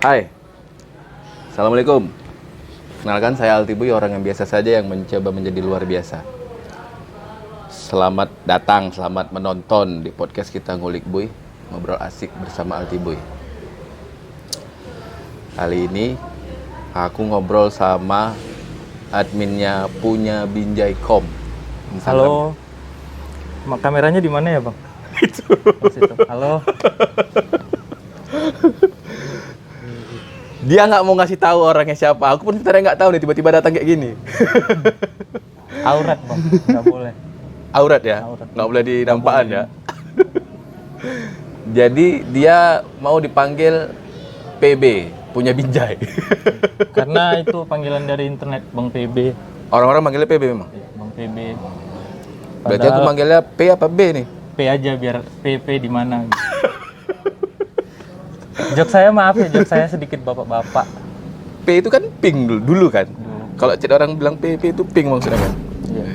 Hai, Assalamualaikum. Kenalkan saya Altiboy, orang yang biasa saja yang mencoba menjadi luar biasa. Selamat datang, selamat menonton di podcast kita Ngulik Boy, ngobrol asik bersama Altiboy. Kali ini aku ngobrol sama adminnya Punya Binjai.com. Halo, kameranya di mana ya bang? Itu. Halo. Dia nggak mau ngasih tahu orangnya siapa. Aku pun sebenarnya nggak tahu nih, tiba-tiba datang kayak gini. Aurat bang, nggak boleh. Aurat ya? Aurat. Nggak boleh dinampakan ya? Jadi dia mau dipanggil PB, Punya Binjai. Karena itu panggilan dari internet bang PB. Orang-orang manggilnya PB memang? Ya, bang PB. Berarti aku manggilnya P apa B nih? P aja biar PP di mana. Jok saya maaf ya, jok saya sedikit bapak-bapak. P itu kan ping dulu kan? Kalau chat orang bilang PP itu ping maksudnya kan? Iya.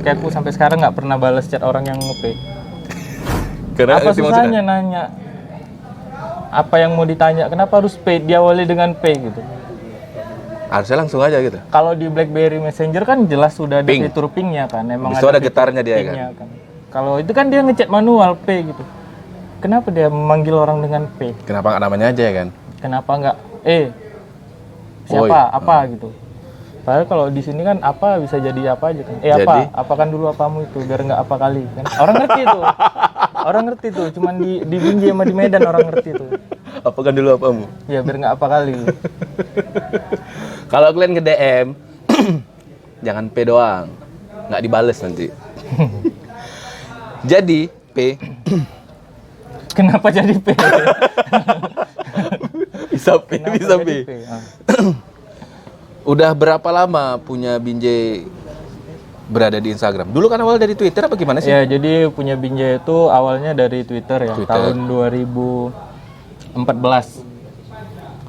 Kayak aku sampai sekarang nggak pernah balas chat orang yang nge-P. Karena Apa itu susahnya nanya? Apa yang mau ditanya? Kenapa harus P? Diawali dengan P gitu. harusnya langsung aja gitu. Kalau di BlackBerry Messenger kan jelas sudah ada Ping. fitur pingnya kan, emang Habis itu ada fitur getarnya dia pingnya kan. Kalau itu kan dia ngechat manual P gitu. Kenapa dia memanggil orang dengan P? Kenapa nggak namanya aja ya kan? Kenapa nggak siapa Oi. apa gitu? Padahal kalau di sini kan apa bisa jadi apa aja kan? Jadi? Apakan dulu apamu itu biar nggak apa kali kan? Orang ngerti tuh, orang ngerti tuh. Cuman di Binjai sama di Medan orang ngerti tuh. Apa kan dulu apamu? Ya biar nggak apa kali. Kalau kalian ke DM, jangan P doang, nggak dibales nanti. Jadi P Kenapa jadi P? bisa P, Kenapa bisa jadi P. Ah. Udah berapa lama Punya Binjai berada di Instagram? Dulu kan awal dari Twitter apa gimana sih? Ya, jadi Punya Binjai itu awalnya dari Twitter ya, Twitter. tahun 2014.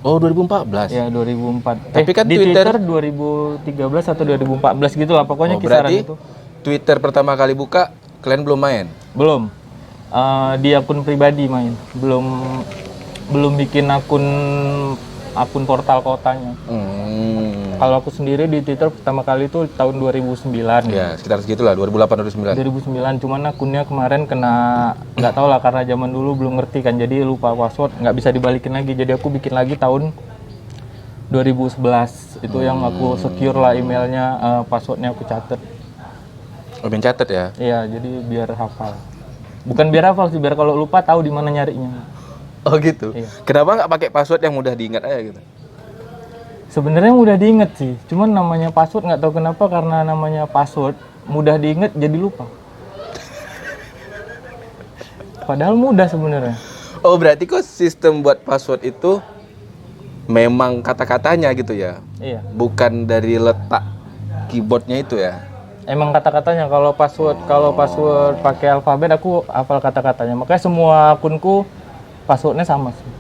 Oh 2014. Ya, 2004. Tapi kan di Twitter 2013 atau 2014 gitu lah, pokoknya Oh, kisaran berarti itu. Twitter pertama kali buka, kalian belum main? Belum. Di akun pribadi main. Belum bikin akun portal kotanya. Kalau aku sendiri di Twitter pertama kali itu tahun 2009. Ya, sekitar segitulah, 2008 2009, cuman akunnya kemarin kena nggak tahu lah karena zaman dulu belum ngerti kan, jadi lupa password, nggak bisa dibalikin lagi, jadi aku bikin lagi tahun 2011 itu yang aku secure lah emailnya, passwordnya aku catet. Oh, main catet ya? Iya, jadi biar hafal, bukan biar hafal sih, biar kalau lupa tahu di mana nyarinya. Oh gitu? Iya. Kenapa nggak pakai password yang mudah diingat aja gitu? Sebenarnya mudah diinget sih, cuman namanya password nggak tahu kenapa, karena namanya password mudah diinget jadi lupa. Padahal mudah sebenarnya. Oh berarti kok sistem buat password itu memang kata-katanya gitu ya? Iya. Bukan dari letak keyboardnya itu ya? Emang kata-katanya, kalau password pakai alfabet aku hafal kata-katanya. Makanya semua akunku passwordnya sama sih.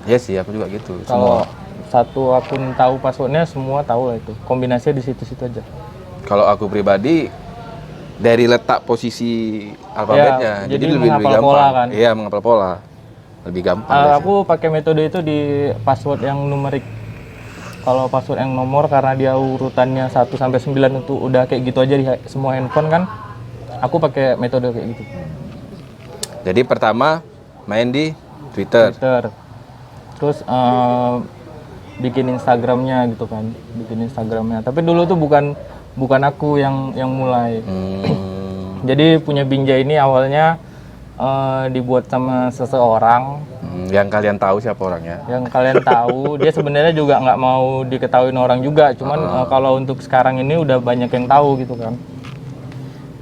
Iya sih, aku juga gitu. Kalau satu akun tahu passwordnya, semua tahu lah itu. Kombinasinya di situ-situ aja. Kalau aku pribadi dari letak posisi alfabetnya, Ya, jadi lebih menghafal gampang. pola kan? Iya, menghafal pola. Lebih gampang. biasanya. Aku pakai metode itu di password yang numerik. Kalau password yang nomor, karena dia urutannya 1 sampai 9 itu udah kayak gitu aja di semua handphone kan. Aku pakai metode kayak gitu. Jadi pertama main di Twitter. Terus bikin Instagramnya gitu kan, tapi dulu tuh bukan aku yang mulai. Jadi Punya Binjai ini awalnya dibuat sama seseorang Yang kalian tahu siapa orangnya? yang kalian tahu. Dia sebenarnya juga nggak mau diketahui orang juga, cuman kalau untuk sekarang ini udah banyak yang tahu gitu kan.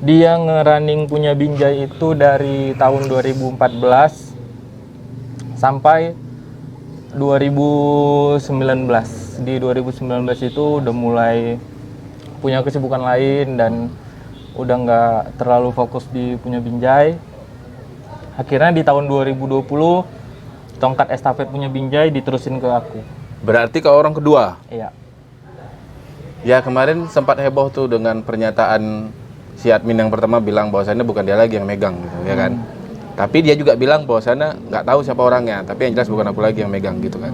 Dia ngerunning Punya Binjai itu dari tahun 2014 sampai 2019. Di 2019 itu udah mulai punya kesibukan lain dan udah nggak terlalu fokus di Punya Binjai. Akhirnya di tahun 2020 tongkat estafet Punya Binjai diterusin ke aku. Berarti ke orang kedua. Iya. Ya kemarin sempat heboh tuh dengan pernyataan si admin yang pertama bilang bahwasannya bukan dia lagi yang megang gitu, ya kan? Tapi dia juga bilang bahwasannya nggak tahu siapa orangnya, tapi yang jelas bukan aku lagi yang megang gitu kan.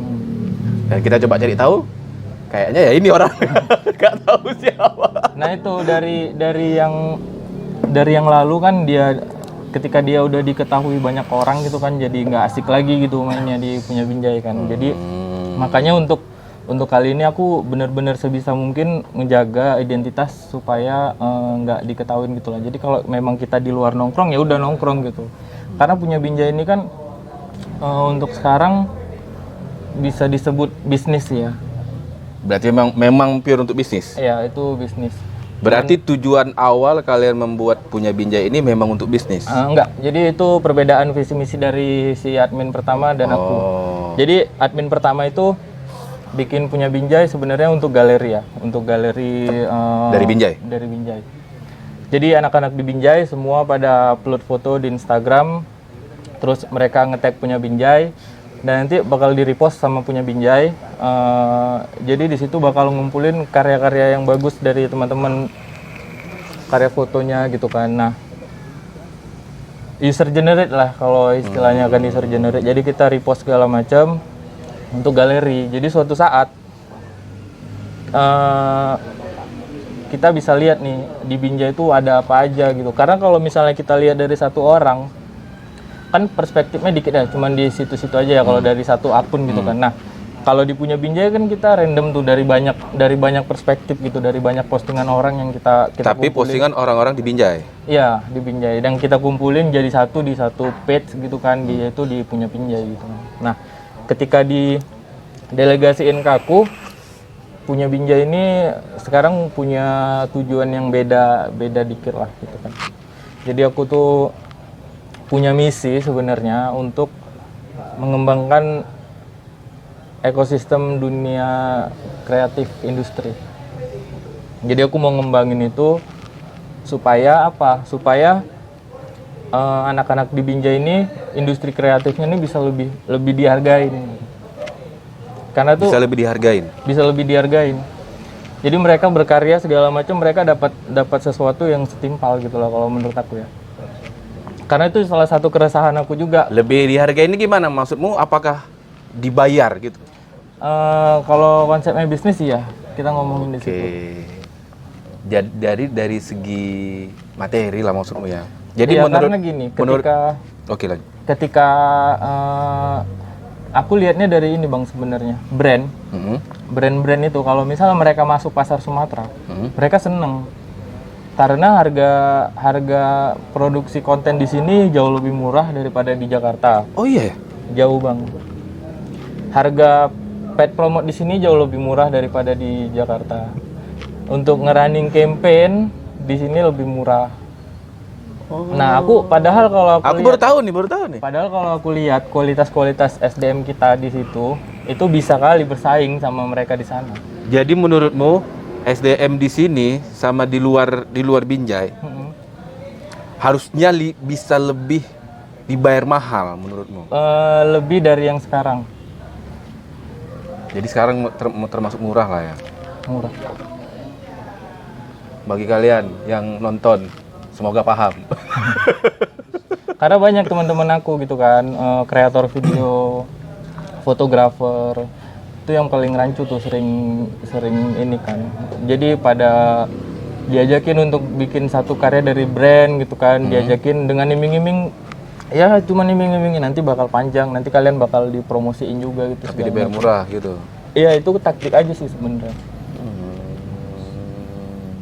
Dan kita coba cari tahu, kayaknya ya ini orang nggak tahu siapa. Nah itu dari yang lalu kan dia ketika dia udah diketahui banyak orang gitu kan, jadi nggak asik lagi gitu mainnya di Punya Binjai kan. Jadi makanya untuk kali ini aku benar-benar sebisa mungkin menjaga identitas supaya nggak diketahuin gitu lah. Jadi kalau memang kita di luar nongkrong ya udah nongkrong gitu. Karena Punya Binjai ini kan untuk sekarang bisa disebut bisnis ya. Berarti memang pure untuk bisnis. Ya itu bisnis. Berarti tujuan awal kalian membuat Punya Binjai ini memang untuk bisnis? Enggak, jadi itu perbedaan visi misi dari si admin pertama dan aku. Jadi admin pertama itu bikin Punya Binjai sebenarnya untuk galeri ya, untuk galeri Dari Binjai? Dari Binjai. Jadi anak-anak di Binjai semua pada upload foto di Instagram, terus mereka nge-tag Punya Binjai, dan nanti bakal di-repost sama Punya Binjai. Jadi di situ bakal ngumpulin karya-karya yang bagus dari teman-teman, karya fotonya gitu kan. Nah, user generate lah kalau istilahnya kan user generate. Jadi kita repost segala macam untuk galeri. Jadi suatu saat kita bisa lihat nih di Binjai itu ada apa aja gitu. Karena kalau misalnya kita lihat dari satu orang, kan perspektifnya dikit ya, cuman di situ-situ aja ya kalau dari satu akun gitu kan. Nah, kalau di Punya Binjai kan kita random tuh dari banyak perspektif gitu, dari banyak postingan orang yang kita Tapi kumpulin. postingan orang-orang di Binjai? Iya, di Binjai. Dan kita kumpulin jadi satu di satu page gitu kan, dia itu di Punya Binjai gitu. Nah, ketika di delegasiin ke aku, Punya Binjai ini sekarang punya tujuan yang beda dikit lah gitu kan. Jadi aku tuh punya misi sebenarnya untuk mengembangkan ekosistem dunia kreatif industri. Jadi aku mau ngembangin itu supaya apa? Supaya anak-anak di Binjai ini, industri kreatifnya ini bisa lebih dihargain. Karena tuh Bisa lebih dihargain? Bisa lebih dihargain. Jadi mereka berkarya segala macam, mereka dapat sesuatu yang setimpal gitu loh kalau menurut aku ya. Karena itu salah satu keresahan aku juga. Lebih dihargai ini gimana? Maksudmu apakah dibayar gitu? Kalau konsepnya bisnis ya, kita ngomongin di situ. Dari segi materi lah maksudmu ya. Jadi ya, menurut karena gini, Oke, lanjut. Ketika aku lihatnya dari ini Bang sebenarnya, brand-brand itu kalau misalnya mereka masuk pasar Sumatera, mereka seneng. Karena harga produksi konten di sini jauh lebih murah daripada di Jakarta. Oh iya? Jauh Bang. Harga paid promote di sini jauh lebih murah daripada di Jakarta. Untuk ngerunning campaign di sini lebih murah. Nah, padahal kalau aku baru tahu nih. Padahal kalau aku lihat kualitas SDM kita di situ, itu bisa kali bersaing sama mereka di sana. Jadi menurutmu SDM di sini sama di luar Binjai harusnya bisa lebih dibayar mahal menurutmu? Lebih dari yang sekarang. Jadi sekarang termasuk murah lah ya? Murah. Bagi kalian yang nonton, semoga paham. Karena banyak teman-teman aku gitu kan, kreator video, fotografer, itu yang paling rancu tuh sering ini kan. Jadi pada diajakin untuk bikin satu karya dari brand gitu kan, diajakin dengan iming-iming, ya cuma iming-imingin nanti bakal panjang, nanti kalian bakal dipromosiin juga gitu. Tapi dibayar murah gitu. Iya, itu taktik aja sih sebenarnya.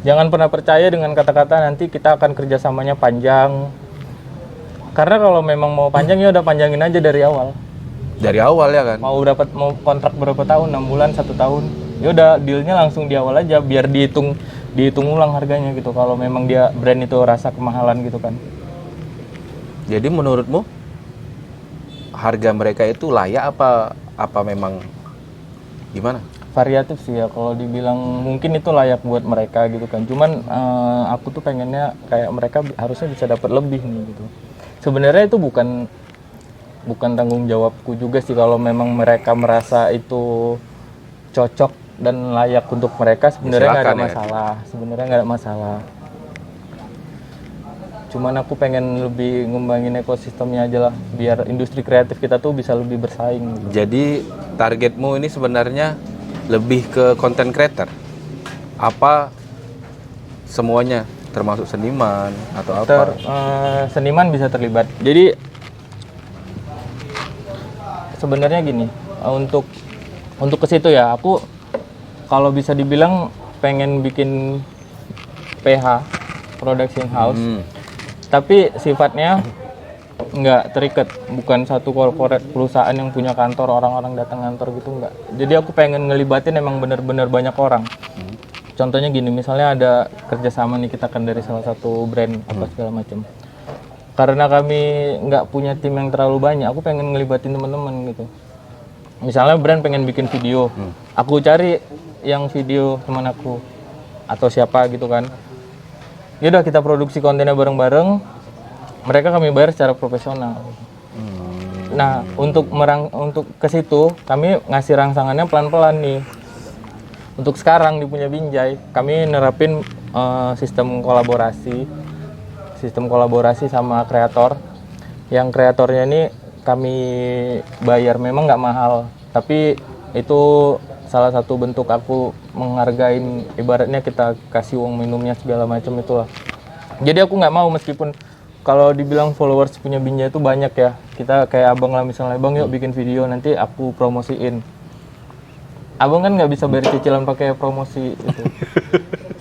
Jangan pernah percaya dengan kata-kata nanti kita akan kerjasamanya panjang. Karena kalau memang mau panjang ya udah panjangin aja dari awal. Dari awal ya kan? Mau kontrak berapa tahun, 6 bulan, 1 tahun. Ya udah dealnya langsung di awal aja biar dihitung ulang harganya gitu. Kalau memang dia brand itu rasa kemahalan gitu kan. Jadi menurutmu harga mereka itu layak apa memang gimana? Variatif sih ya, kalau dibilang mungkin itu layak buat mereka gitu kan. Cuman aku tuh pengennya kayak mereka harusnya bisa dapat lebih nih gitu. Sebenarnya itu bukan tanggung jawabku juga sih, kalau memang mereka merasa itu cocok dan layak untuk mereka, sebenarnya nggak ada masalah. Sebenarnya nggak ada masalah. Cuman aku pengen lebih ngembangin ekosistemnya aja lah, biar industri kreatif kita tuh bisa lebih bersaing. Jadi targetmu ini sebenarnya lebih ke content creator? Apa semuanya? Termasuk seniman atau apa? Seniman bisa terlibat. Jadi sebenarnya gini, untuk ke situ ya, aku kalau bisa dibilang pengen bikin PH, production house, tapi sifatnya nggak terikat, bukan satu corporate perusahaan yang punya kantor, orang-orang datang kantor gitu, nggak. Jadi aku pengen ngelibatin emang bener-bener banyak orang. Contohnya gini, misalnya ada kerjasama nih kita kan dari salah satu brand apa segala macam. Karena kami nggak punya tim yang terlalu banyak, aku pengen ngelibatin teman-teman gitu. Misalnya brand pengen bikin video, aku cari yang video teman aku atau siapa gitu kan. Yaudah kita produksi kontennya bareng-bareng, mereka kami bayar secara profesional. Nah untuk ke situ kami ngasih rangsangannya pelan-pelan nih. Untuk sekarang di Punya Binjai, kami nerapin sistem kolaborasi sama kreator. Yang kreatornya ini kami bayar, memang nggak mahal, tapi itu salah satu bentuk aku menghargain, ibaratnya kita kasih uang minumnya segala macam itulah. Jadi aku nggak mau, meskipun kalau dibilang followers Punya Binjai itu banyak ya, kita kayak abang lah misalnya, bang yuk bikin video nanti aku promosiin. Abang kan nggak bisa bayar cicilan pakai promosi itu.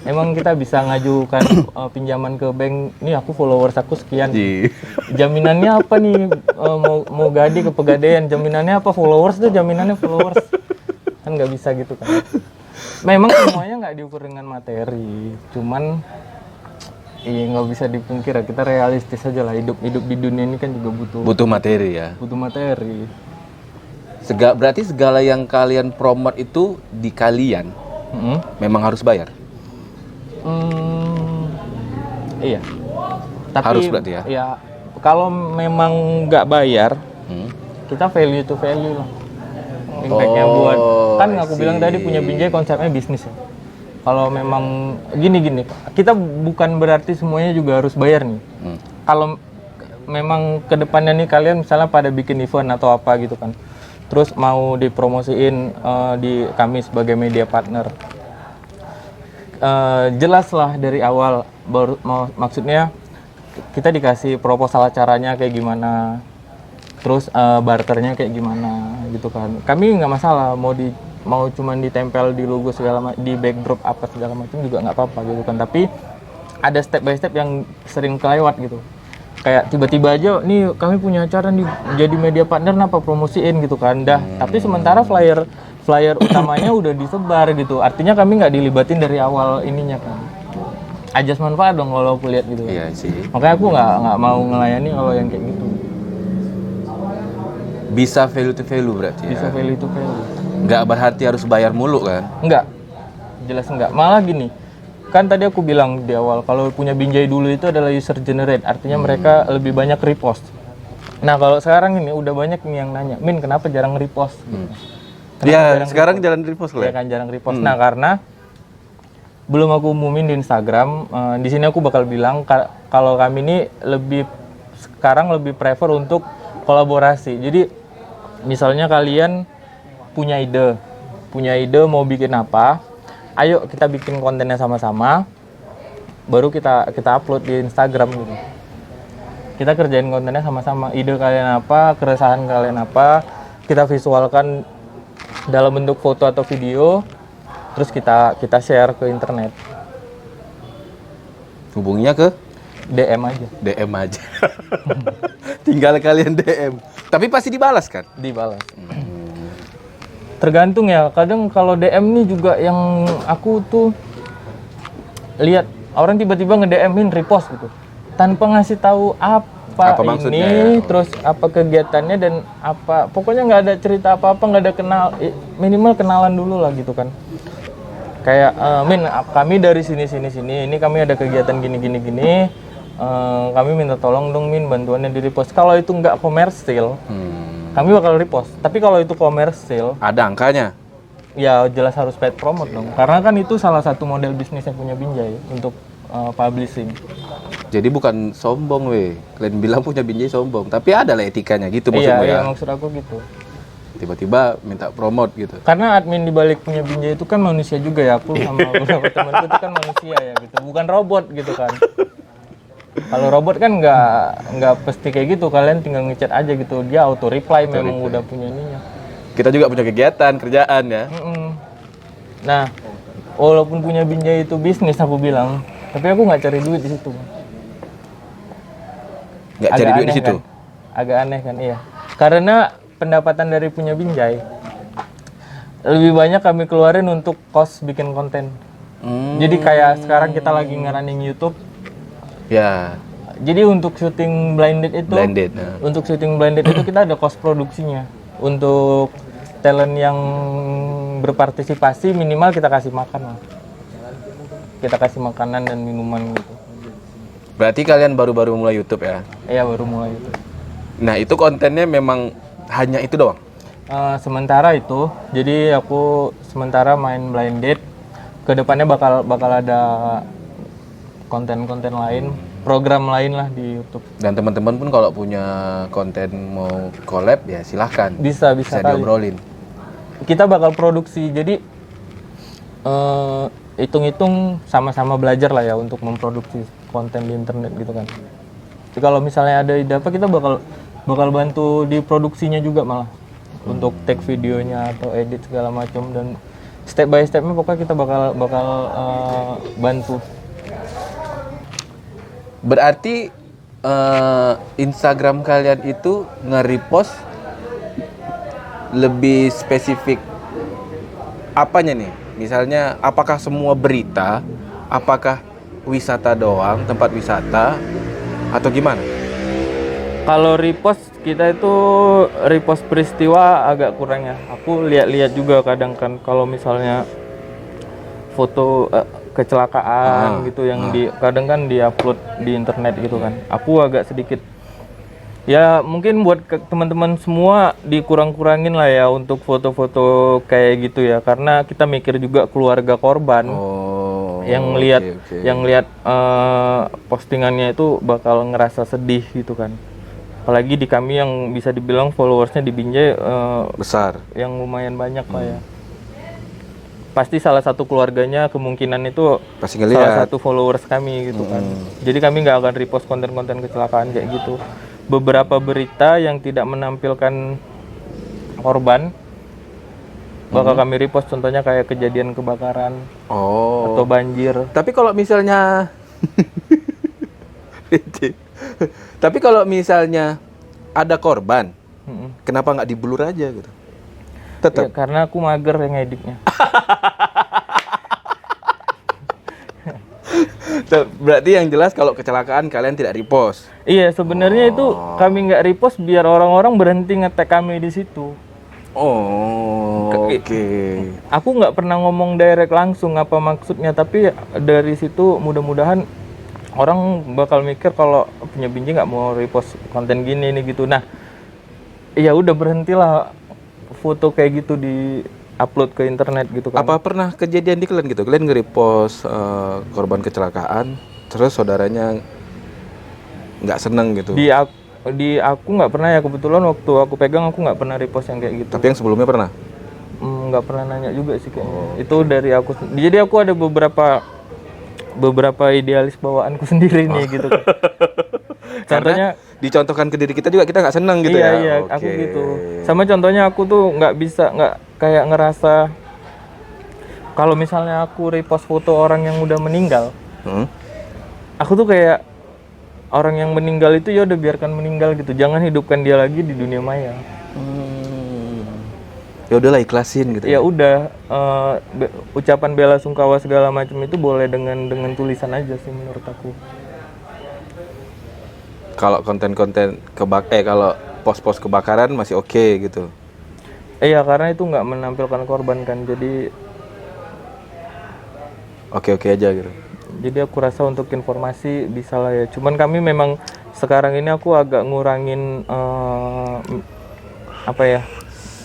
Emang kita bisa ngajukan pinjaman ke bank, nih aku followers aku sekian. Jaminannya apa nih, mau gadi ke Pegadaian, jaminannya apa? Followers tuh jaminannya followers. Kan nggak bisa gitu kan. Memang semuanya nggak diukur dengan materi, cuman iya nggak bisa dipungkir, kita realistis aja lah, hidup di dunia ini kan juga butuh materi ya. Butuh materi. Berarti segala yang kalian promote itu di kalian memang harus bayar? Iya. Tapi harus berarti ya? Ya kalau memang nggak bayar, kita value to value lah. Impactnya buat, kan aku bilang tadi Punya Binjai konsepnya bisnis ya. Kalau memang gini, kita bukan berarti semuanya juga harus bayar nih. Kalau memang kedepannya nih kalian misalnya pada bikin event atau apa gitu kan, terus mau dipromosiin di kami sebagai media partner, jelaslah dari awal, maksudnya kita dikasih proposal acaranya kayak gimana, terus barternya kayak gimana gitu kan. Kami nggak masalah mau cuman ditempel di logo segala di backdrop apa segala macam juga nggak apa-apa gitu kan. Tapi ada step by step yang sering kelewat gitu. Kayak tiba-tiba aja nih kami punya acara nih jadi media partner, apa promosiin gitu kan dah. Tapi sementara flyer utamanya udah disebar gitu, artinya kami nggak dilibatin dari awal ininya kan. Ajas manfaat dong kalau aku lihat gitu. Iya sih. Makanya aku nggak mau ngelayani kalau yang kayak gitu. Bisa value to value berarti ya? Bisa value to value. Nggak berarti harus bayar mulu kan? Nggak, jelas nggak. Malah gini, kan tadi aku bilang di awal, kalau Punya Binjai dulu itu adalah user generate, artinya mereka lebih banyak repost. Nah kalau sekarang ini udah banyak nih yang nanya, Min kenapa jarang repost? Iya, sekarang jalan repost lah. Ya kan jarang repost. Nah karena belum aku umumin di Instagram, di sini aku bakal bilang kalau kami ini sekarang lebih prefer untuk kolaborasi. Jadi misalnya kalian punya ide mau bikin apa, ayo kita bikin kontennya sama-sama, baru kita upload di Instagram gitu. Kita kerjain kontennya sama-sama, ide kalian apa, keresahan kalian apa, kita visualkan dalam bentuk foto atau video, terus kita share ke internet. Hubunginya ke DM aja. DM aja. Tinggal kalian DM. Tapi pasti dibalas kan? Dibalas. Tergantung ya, kadang kalau DM nih juga yang aku tuh lihat orang tiba-tiba nge-DM-in repost gitu tanpa ngasih tahu apa ini maksudnya, terus apa kegiatannya dan apa, pokoknya nggak ada cerita apa-apa, nggak ada minimal kenalan dulu lah gitu kan. Kayak Min, kami dari sini ini kami ada kegiatan gini kami minta tolong dong Min bantuannya di repost. Kalau itu nggak komersil, kami bakal repost. Tapi kalau itu komersil, ada angkanya. Ya jelas harus paid promote dong. Karena kan itu salah satu model bisnisnya Punya Binjai untuk publishing. Jadi bukan sombong weh. Kalian bilang punya Binjai sombong, tapi ada lah etikanya gitu maksudmu Iya, ya. maksud aku gitu. Tiba-tiba minta promote gitu. Karena admin di balik punya Binjai itu kan manusia juga ya, aku sama beberapa temanku itu kan manusia ya gitu, bukan robot gitu kan. Kalau robot kan nggak pasti kayak gitu, kalian tinggal ngechat aja gitu, dia auto reply memang udah punya ininya. Kita juga punya kegiatan, kerjaan ya. Nah, walaupun punya Binjai itu bisnis aku bilang, tapi aku nggak cari duit di situ. Nggak cari duit di situ. Kan? Agak aneh kan, iya. Karena pendapatan dari punya Binjai lebih banyak kami keluarin untuk cost bikin konten. Jadi kayak sekarang kita lagi nge-running YouTube. Ya. Jadi untuk syuting blinded itu, untuk syuting blinded itu kita ada cost produksinya. Untuk talent yang berpartisipasi minimal kita kasih makan lah. Kita kasih makanan dan minuman gitu. Berarti kalian baru-baru mulai YouTube ya? Iya, baru mulai itu. Nah, itu kontennya memang hanya itu doang? Sementara itu, jadi aku sementara main blind date. Kedepannya bakal ada konten-konten lain, program lain lah di YouTube. Dan teman-teman pun kalau punya konten mau collab ya silahkan. Bisa diobrolin. Kita bakal produksi, jadi hitung-hitung sama-sama belajar lah ya untuk memproduksi konten di internet gitu kan. Jadi kalau misalnya ada ide apa, kita bakal bantu di produksinya juga malah. Untuk take videonya atau edit segala macam, dan step by stepnya pokoknya kita bakal bantu. Berarti Instagram kalian itu nge-repost lebih spesifik apanya nih? Misalnya apakah semua berita, apakah wisata doang, tempat wisata, atau gimana? Kalau repost kita itu repost peristiwa agak kurang ya. Aku lihat-lihat juga kadang kan kalau misalnya foto kecelakaan gitu yang kadang kan diupload di internet gitu kan. Aku agak sedikit ya mungkin buat teman-teman semua dikurang-kurangin lah ya untuk foto-foto kayak gitu ya, karena kita mikir juga keluarga korban. Yang lihat postingannya itu bakal ngerasa sedih gitu kan. Apalagi di kami yang bisa dibilang followersnya di Binjai besar, yang lumayan banyak lah ya. Pasti salah satu keluarganya kemungkinan itu pasti ngeliat salah satu followers kami gitu kan. Jadi kami nggak akan repost konten-konten kecelakaan kayak gitu. Beberapa berita yang tidak menampilkan korban bakal kami repost, contohnya kayak kejadian kebakaran atau banjir. Tapi kalau misalnya tapi kalau misalnya ada korban, kenapa nggak diblur aja gitu? Tetap. Ya, karena aku mager yang editnya. Berarti yang jelas kalau kecelakaan kalian tidak repost. Iya, sebenarnya itu kami nggak repost biar orang-orang berhenti nge-tag kami di situ. Oke. Aku nggak pernah ngomong direct langsung apa maksudnya, tapi dari situ mudah-mudahan orang bakal mikir kalau punya Binjai nggak mau repost konten gini nih gitu. Nah, ya udah berhentilah foto kayak gitu di upload ke internet gitu kan. Apa pernah kejadian di kalian gitu? Kalian nge-repost korban kecelakaan, terus saudaranya nggak seneng gitu? Di aku nggak pernah ya, kebetulan waktu aku pegang aku nggak pernah repost yang kayak gitu. Tapi yang sebelumnya pernah? Nggak pernah nanya juga sih kayaknya. Itu dari aku. Jadi aku ada beberapa idealis bawaanku sendiri nih gitu. Contohnya dicontohkan ke diri kita juga kita nggak seneng gitu ya. Iya, aku gitu. Sama contohnya aku tuh nggak kayak ngerasa kalau misalnya aku repost foto orang yang udah meninggal. Aku tuh kayak orang yang meninggal itu ya udah biarkan meninggal gitu. Jangan hidupkan dia lagi di dunia maya. Ya udahlah ikhlasin gitu. Ya udah ucapan bela sungkawa segala macam itu boleh dengan tulisan aja sih menurut aku. Kalau konten-konten kalau pos-pos kebakaran masih oke gitu. Iya, karena itu nggak menampilkan korban kan, jadi oke aja gitu. Jadi aku rasa untuk informasi bisa lah ya. Cuman kami memang sekarang ini aku agak ngurangin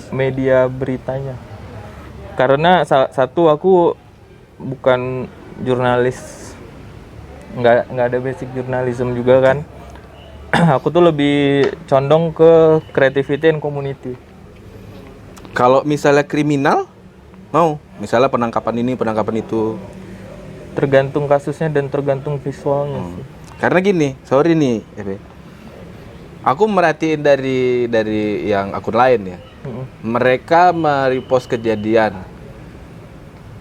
media beritanya. Karena satu aku bukan jurnalis nggak ada basic journalism juga kan. Aku tuh lebih condong ke creativity and community. Kalau misalnya kriminal, mau misalnya penangkapan ini, penangkapan itu. Tergantung kasusnya dan tergantung visualnya sih. Karena gini, sorry nih, Epe. Aku merhatiin dari yang akun lain ya. Mereka merepost kejadian.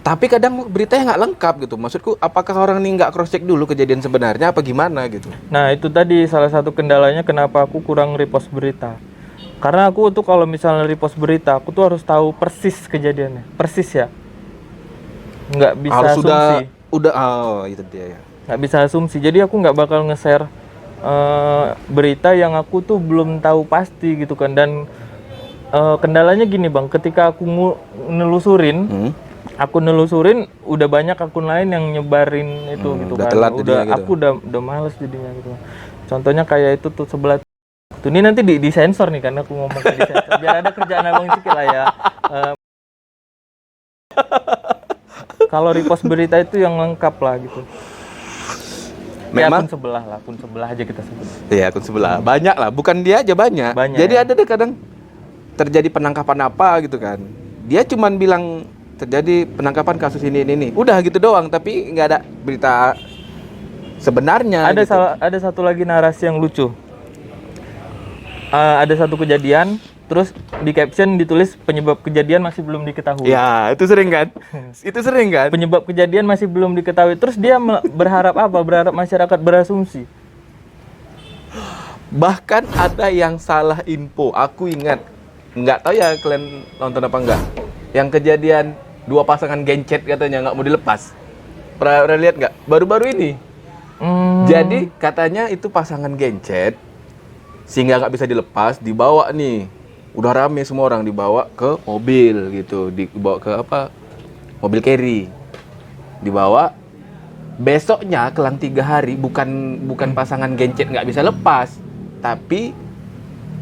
Tapi kadang beritanya nggak lengkap gitu. Maksudku, apakah orang ini nggak cross check dulu kejadian sebenarnya apa gimana gitu? Nah, itu tadi salah satu kendalanya kenapa aku kurang repost berita. Karena aku tuh kalau misalnya repost berita, aku tuh harus tahu persis kejadiannya. Persis ya. Nggak bisa Harus asumsi. Itu dia ya. Nggak bisa asumsi. Jadi aku nggak bakal nge-share berita yang aku tuh belum tahu pasti gitu kan. Dan kendalanya gini Bang, ketika aku nelusurin, udah banyak akun lain yang nyebarin itu gitu udah kan. telat jadinya gitu. Aku udah males jadinya gitu. Contohnya kayak itu tuh sebelah tuh, ini nanti di sensor nih karena aku ngomong ke di sensor biar ada kerjaan abang sedikit lah ya. Kalau repost berita itu yang lengkap lah gitu. Memang akun sebelah aja kita sebut. Iya, akun sebelah. Banyak lah, bukan dia aja banyak. Jadi ada deh kadang terjadi penangkapan apa gitu kan. Dia cuman bilang terjadi penangkapan kasus ini. Udah gitu doang, tapi nggak ada berita sebenarnya. Ada satu lagi narasi yang lucu. Ada satu kejadian, terus di caption ditulis penyebab kejadian masih belum diketahui. Ya, itu sering kan? Penyebab kejadian masih belum diketahui. Terus dia berharap apa? Berharap masyarakat berasumsi. Bahkan ada yang salah info. Aku ingat, nggak tahu ya kalian nonton apa enggak? Yang kejadian 2 pasangan gencet katanya nggak mau dilepas. Pernah lihat nggak? Baru-baru ini. Jadi katanya itu pasangan gencet sehingga nggak bisa dilepas, dibawa nih. Udah rame semua orang dibawa ke mobil gitu, dibawa ke mobil carry. Dibawa. Besoknya kelang 3 hari bukan pasangan gencet nggak bisa lepas, tapi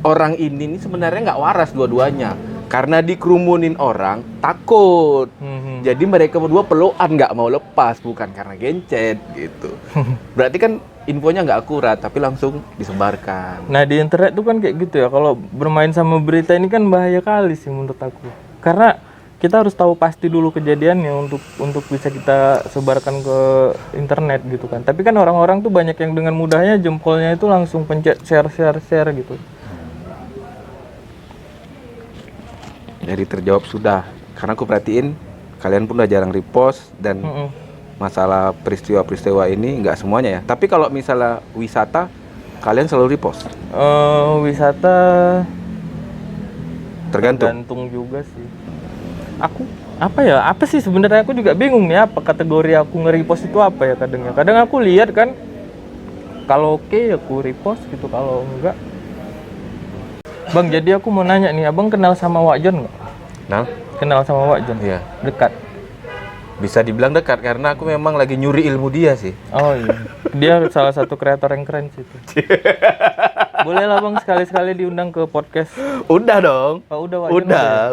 orang ini sebenarnya nggak waras dua-duanya. Karena dikerumunin orang, takut. Jadi mereka berdua pelukan nggak mau lepas, bukan karena gencet gitu. Berarti kan infonya nggak akurat, tapi langsung disebarkan. Nah di internet tuh kan kayak gitu ya. Kalau bermain sama berita ini kan bahaya kali sih menurut aku. Karena kita harus tahu pasti dulu kejadiannya untuk bisa kita sebarkan ke internet gitu kan. Tapi kan orang-orang tuh banyak yang dengan mudahnya jempolnya itu langsung pencet share gitu. Jadi terjawab sudah. Karena aku perhatiin kalian pun udah jarang repost dan masalah peristiwa-peristiwa ini nggak semuanya ya. Tapi kalau misalnya wisata, kalian selalu repost? Wisata tergantung juga sih. Aku apa sih sebenarnya aku juga bingung nih apa kategori aku nge-repost itu apa ya kadangnya. Kadang aku lihat kan kalau oke ya aku repost gitu, kalau enggak. Bang, jadi aku mau nanya nih, Abang kenal sama Wak Jon nggak? Kenal sama Wak Jon? Iya. Dekat? Bisa dibilang dekat karena aku memang lagi nyuri ilmu dia sih. Oh iya. Dia salah satu kreator yang keren sih itu. Boleh lah Bang sekali-sekali diundang ke podcast. Udah dong. Oh, udah Wak Jon.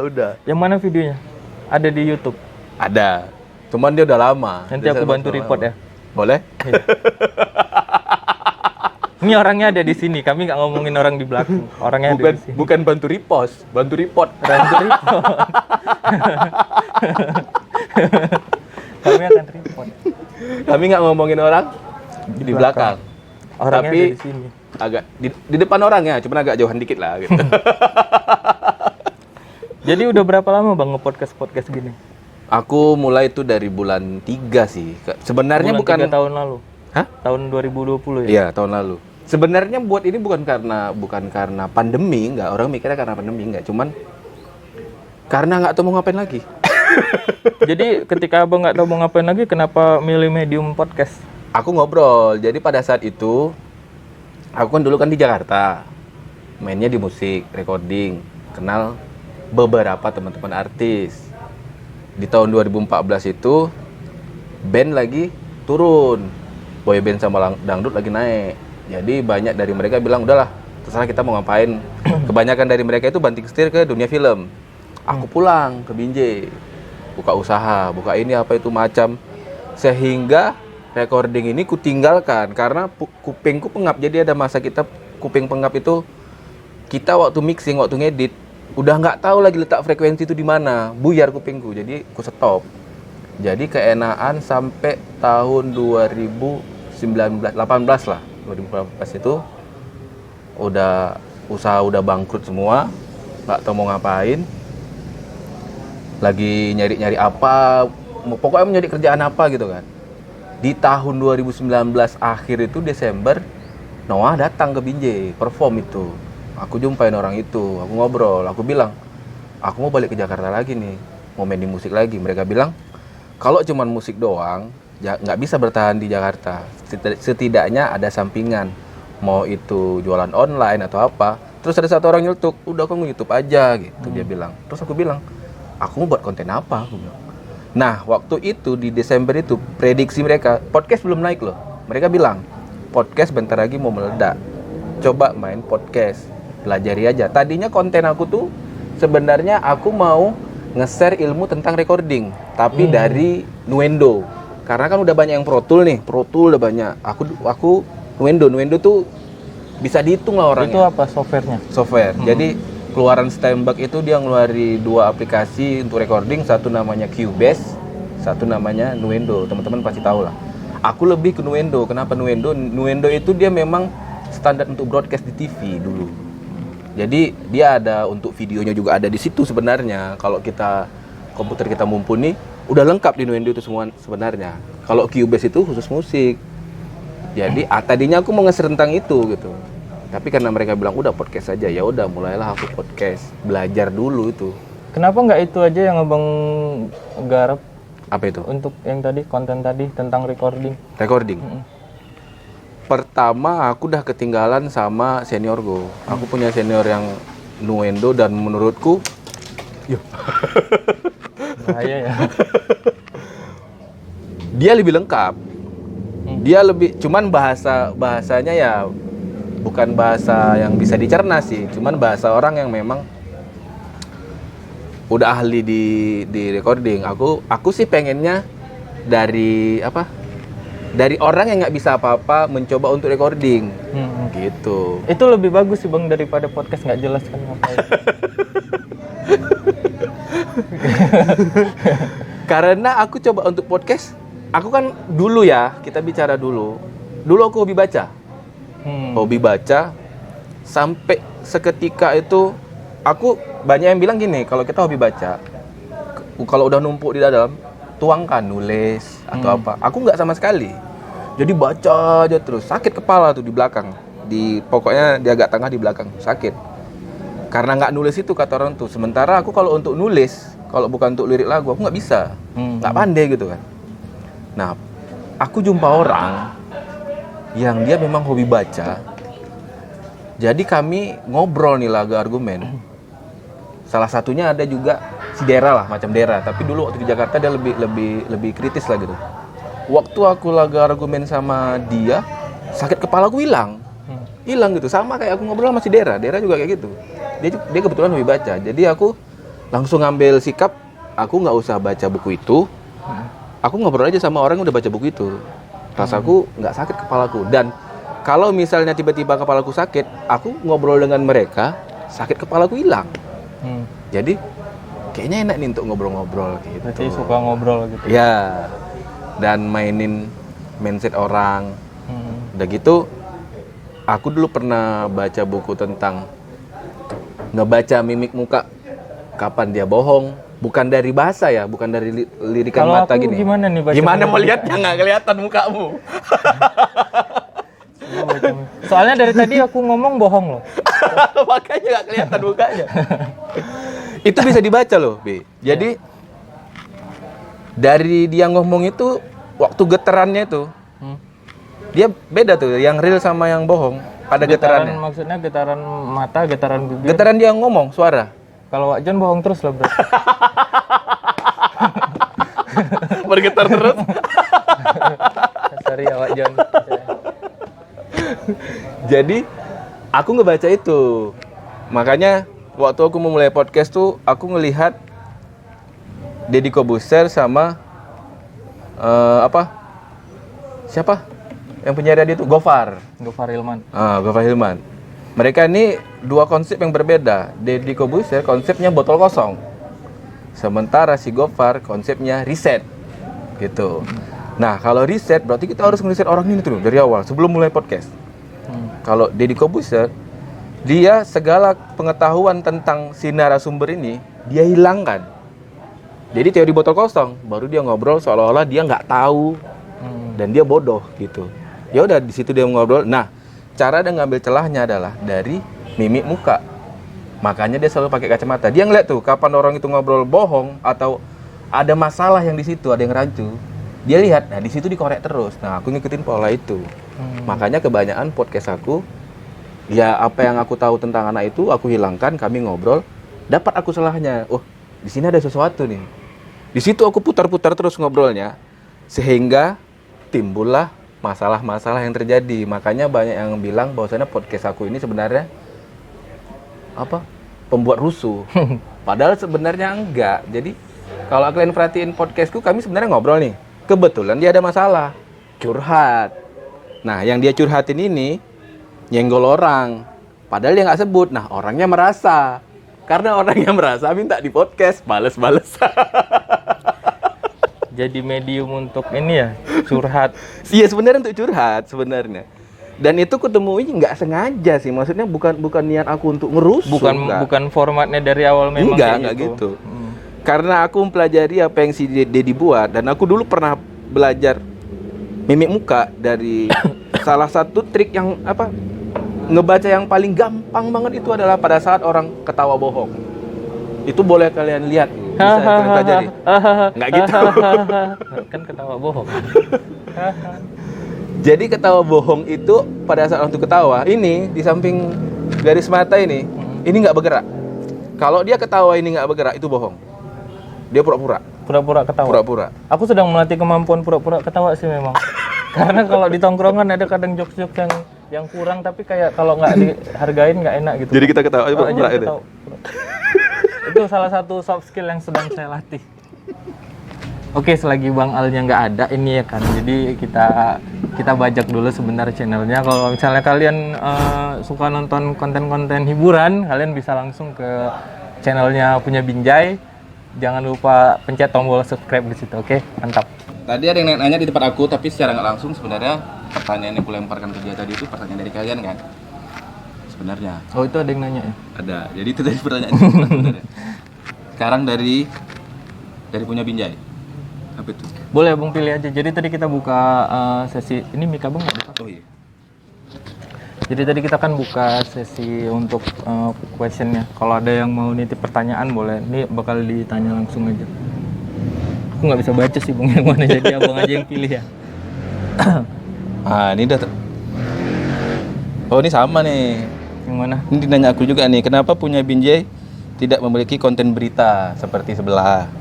Udah. Yang mana videonya? Ada di YouTube? Ada. Cuman dia udah lama. Nanti aku bantu report ya. Boleh? Iya. Ini orangnya ada di sini. Kami nggak ngomongin orang di belakang. Orangnya ada di sini. Bukan bantu repost, bantu report. Kami akan report. Kami nggak ngomongin orang di belakang. Orangnya tapi ada di sini. Agak di depan orangnya, cuman agak jauhan dikit lah gitu. Jadi udah berapa lama Bang nge-podcast gini? Aku mulai itu dari bulan 3 sih. Sebenarnya bukan 3 tahun lalu. Hah? Tahun 2020 ya? Iya, tahun lalu. Sebenarnya buat ini bukan karena pandemi, enggak. Orang mikirnya karena pandemi, enggak. Cuman karena nggak tahu mau ngapain lagi. Jadi ketika Abang nggak tahu mau ngapain lagi, kenapa milih medium podcast? Aku ngobrol. Jadi pada saat itu, aku kan dulu kan di Jakarta. Mainnya di musik, recording. Kenal beberapa teman-teman artis. Di tahun 2014 itu, band lagi turun. Boy band sama dangdut lagi naik. Jadi banyak dari mereka bilang, udahlah, terserah kita mau ngapain. Kebanyakan dari mereka itu banting setir ke dunia film. Aku pulang ke Binjai, buka usaha, buka ini apa itu macam. Sehingga recording ini kutinggalkan karena kupingku pengap. Jadi ada masa kita kuping pengap itu, kita waktu mixing, waktu ngedit udah nggak tahu lagi letak frekuensi itu di mana, buyar kupingku. Jadi ku stop. Jadi keenaan sampai tahun 2018 lah. 2018 itu usaha udah bangkrut semua, nggak tahu mau ngapain. Lagi nyari-nyari apa, pokoknya mau nyari kerjaan apa gitu kan. Di tahun 2019 akhir itu Desember, Noah datang ke Binjai, perform itu. Aku jumpain orang itu, aku ngobrol, aku bilang, aku mau balik ke Jakarta lagi nih, mau main di musik lagi. Mereka bilang, kalau cuman musik doang, nggak bisa bertahan di Jakarta. Setidaknya ada sampingan, mau itu jualan online atau apa. Terus ada satu orang nyeletuk, udah kamu YouTube aja gitu, dia bilang. Terus aku bilang, aku mau buat konten apa? Aku bilang. Nah, waktu itu di Desember itu prediksi mereka, podcast belum naik loh. Mereka bilang, podcast bentar lagi mau meledak. Coba main podcast, pelajari aja. Tadinya konten aku tuh sebenarnya aku mau nge-share ilmu tentang recording, tapi dari Nuendo. Karena kan udah banyak yang Pro Tool nih, Pro Tool udah banyak. Aku Nuendo tuh bisa dihitung lah orangnya. Itu apa softwarenya? Software. Jadi keluaran Steinbach itu dia ngeluari 2 aplikasi untuk recording, satu namanya Cubase, satu namanya Nuendo. Teman-teman pasti tahu lah. Aku lebih ke Nuendo. Kenapa Nuendo? Nuendo itu dia memang standar untuk broadcast di TV dulu. Jadi dia ada untuk videonya juga ada di situ sebenarnya. Kalau komputer kita mumpuni, udah lengkap di Nuendo itu semua sebenarnya. Kalau Cubase itu khusus musik. Jadi tadinya aku mau nge-share tentang itu gitu. Tapi karena mereka bilang udah podcast aja, ya udah mulailah aku podcast, belajar dulu itu. Kenapa nggak itu aja yang abang garap? Apa itu? Untuk yang tadi, konten tadi tentang recording. Recording. Pertama aku udah ketinggalan sama seniorku. Aku punya senior yang Nuendo dan menurutku, bahaya ya. dia lebih lengkap. Dia lebih, cuman bahasanya ya bukan bahasa yang bisa dicerna sih, cuman bahasa orang yang memang udah ahli di recording. Aku sih pengennya dari orang yang nggak bisa apa-apa mencoba untuk recording, gitu. Itu lebih bagus sih bang daripada podcast nggak jelas kan ngapain. Karena aku coba untuk podcast, aku kan dulu ya, kita bicara dulu aku hobi baca. Hobi baca, sampai seketika itu aku banyak yang bilang gini, kalau kita hobi baca, kalau udah numpuk di dalam, tuangkan, nulis atau apa. Aku nggak sama sekali. Jadi baca aja terus, sakit kepala tuh di belakang, pokoknya di agak tengah di belakang, sakit. Karena nggak nulis itu kata orang tuh. Sementara aku kalau untuk nulis, kalau bukan untuk lirik lagu, aku nggak bisa, nggak pandai gitu kan. Nah, aku jumpa orang yang dia memang hobi baca. Jadi kami ngobrol nih lagu argumen. Salah satunya ada juga si Dera lah, macam Dera. Tapi dulu waktu di Jakarta dia lebih kritis lah gitu. Waktu aku lagu argumen sama dia, sakit kepala aku hilang gitu. Sama kayak aku ngobrol sama si Dera. Dera juga kayak gitu. Dia kebetulan hobi baca. Jadi aku langsung ngambil sikap, aku nggak usah baca buku itu. Aku ngobrol aja sama orang yang udah baca buku itu. Rasaku nggak sakit kepalaku. Dan kalau misalnya tiba-tiba kepalaku sakit, aku ngobrol dengan mereka, sakit kepalaku hilang. Jadi kayaknya enak nih untuk ngobrol-ngobrol gitu. Berarti suka ngobrol gitu. Ya. Dan mainin mindset orang. Udah gitu, aku dulu pernah baca buku tentang ngebaca mimik muka, kapan dia bohong. Bukan dari bahasa ya, bukan dari lirikan kalau mata aku gini. Gimana nih baca? Gimana melihatnya nggak kelihatan mukamu? Soalnya dari tadi aku ngomong bohong loh. Makanya nggak kelihatan mukanya. Itu bisa dibaca loh, Bi. Jadi dari dia ngomong itu, waktu getarannya itu, dia beda tuh, yang real sama yang bohong. Pada getarannya. Maksudnya getaran mata, getaran bibir. Getaran dia ngomong suara. Kalau Wak Jon bohong terus lah berarti. Bergetar terus. Sorry ya Wak Jon. Jadi aku ngebaca itu. Makanya waktu aku memulai podcast tuh, aku ngelihat Deddy Kobuser sama siapa? Yang penyiar radio itu Gofar. Gofar Hilman. Gofar Hilman. Mereka ini dua konsep yang berbeda. Deddy Corbuzier konsepnya botol kosong. Sementara si Gofar konsepnya riset. Gitu. Nah, kalau riset berarti kita harus ngeriset orang ini tuh dari awal sebelum mulai podcast. Kalau Deddy Corbuzier, dia segala pengetahuan tentang si narasumber ini dia hilangkan. Jadi teori botol kosong, baru dia ngobrol seolah-olah dia nggak tahu dan dia bodoh gitu. Ya udah di situ dia ngobrol. Nah, cara dia ngambil celahnya adalah dari mimik muka. Makanya dia selalu pakai kacamata. Dia ngeliat tuh kapan orang itu ngobrol bohong atau ada masalah yang di situ, ada yang rancu. Dia lihat, nah di situ dikorek terus. Nah, aku ngikutin pola itu. Makanya kebanyakan podcast aku, ya apa yang aku tahu tentang anak itu aku hilangkan, kami ngobrol, dapat aku salahnya. Oh, di sini ada sesuatu nih. Di situ aku putar-putar terus ngobrolnya, sehingga timbullah masalah-masalah yang terjadi. Makanya banyak yang bilang bahwasanya podcast aku ini sebenarnya pembuat rusuh. Padahal sebenarnya enggak. Jadi kalau kalian perhatiin podcastku, kami sebenarnya ngobrol nih. Kebetulan dia ada masalah, curhat. Nah, yang dia curhatin ini nyenggol orang. Padahal dia nggak sebut. Nah, orangnya merasa. Karena orangnya merasa minta di podcast, bales-bales. Jadi medium untuk ini ya, curhat. Iya, sebenarnya untuk curhat sebenarnya. Dan itu ketemunya nggak sengaja sih. Maksudnya bukan niat aku untuk ngerusuh. Bukan formatnya dari awal memang enggak gitu. Karena aku mempelajari apa yang si Deddy buat, dan aku dulu pernah belajar mimik muka dari salah satu trik yang ngebaca yang paling gampang banget itu adalah pada saat orang ketawa bohong. Itu boleh kalian lihat, bisa kalian pelajari. Nggak gitu. Kan ketawa bohong. Jadi ketawa bohong itu pada saat orang itu ketawa, ini di samping garis mata ini nggak bergerak. Kalau dia ketawa ini nggak bergerak, itu bohong. Dia pura-pura ketawa. Pura-pura. Aku sedang melatih kemampuan pura-pura ketawa sih memang. Karena kalau di tongkrongan ada kadang jokes-jokes yang kurang, tapi kayak kalau nggak dihargain nggak enak gitu. Jadi kita ketawa pura-pura itu. Itu salah satu soft skill yang sedang saya latih. Oke, selagi Bang Alnya nggak ada ini ya kan. Jadi kita bajak dulu sebentar channelnya. Kalau misalnya kalian suka nonton konten-konten hiburan, kalian bisa langsung ke channelnya Punya Binjai. Jangan lupa pencet tombol subscribe di situ, oke? Mantap. Tadi ada yang nanya di tempat aku, tapi secara nggak langsung sebenarnya pertanyaan yang aku lemparkan ke dia tadi itu pertanyaan dari kalian kan? Sebenarnya. Oh, itu ada yang nanya ya? Ada. Jadi itu tadi pertanyaan sebenarnya. Sekarang dari Punya Binjai. Apa itu? Boleh Bang pilih aja. Jadi tadi kita buka sesi ini mic Abang nggak buka? Oh iya. Jadi tadi kita kan buka sesi untuk questionnya. Kalau ada yang mau nitip pertanyaan boleh. Ini bakal ditanya langsung aja. Aku nggak bisa baca sih Bang yang mana, jadi Abang aja yang pilih ya. Ini udah. Oh, ini sama nih. Yang mana? Ini ditanya aku juga nih. Kenapa Punya Binjai tidak memiliki konten berita seperti sebelah?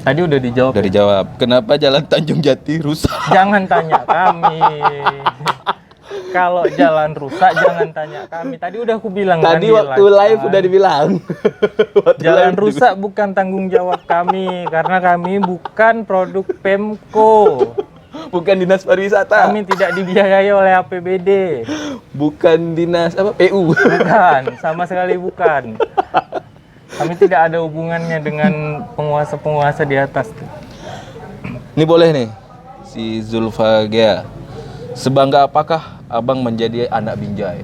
Tadi udah dijawab. Udah dijawab. Kenapa Jalan Tanjung Jati rusak? Jangan tanya kami. Kalau jalan rusak jangan tanya kami. Tadi udah aku bilang tadi kan, waktu live udah dibilang. Jalan rusak bukan tanggung jawab kami karena kami bukan produk Pemko. Bukan dinas pariwisata. Kami tidak dibiayai oleh APBD. Bukan dinas PU. Bukan, sama sekali bukan. Kami tidak ada hubungannya dengan penguasa-penguasa di atas. Ini boleh nih, si Zulfa Gea. Sebangga apakah Abang menjadi anak Binjai?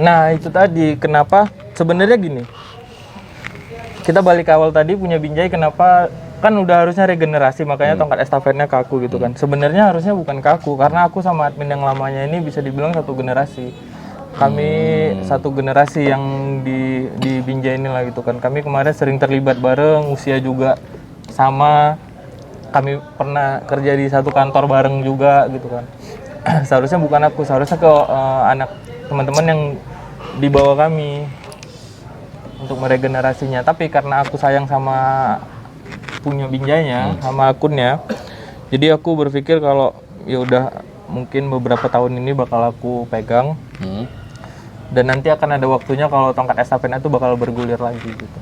Nah itu tadi, kenapa? Sebenarnya gini, kita balik ke awal tadi, Punya Binjai kenapa, kan udah harusnya regenerasi, makanya tongkat estafetnya ke aku gitu kan. Sebenarnya harusnya bukan ke aku, karena aku sama admin yang lamanya ini bisa dibilang satu generasi. Kami satu generasi yang di Binjai ini lah gitu kan. Kami kemarin sering terlibat bareng, usia juga sama. Kami pernah kerja di satu kantor bareng juga gitu kan. Seharusnya bukan aku, seharusnya ke anak teman-teman yang di bawah kami untuk meregenerasinya. Tapi karena aku sayang sama Punya Binjainya, sama akunnya, jadi aku berpikir kalau ya udah mungkin beberapa tahun ini bakal aku pegang. Dan nanti akan ada waktunya kalau tongkat estafetnya itu bakal bergulir lagi gitu.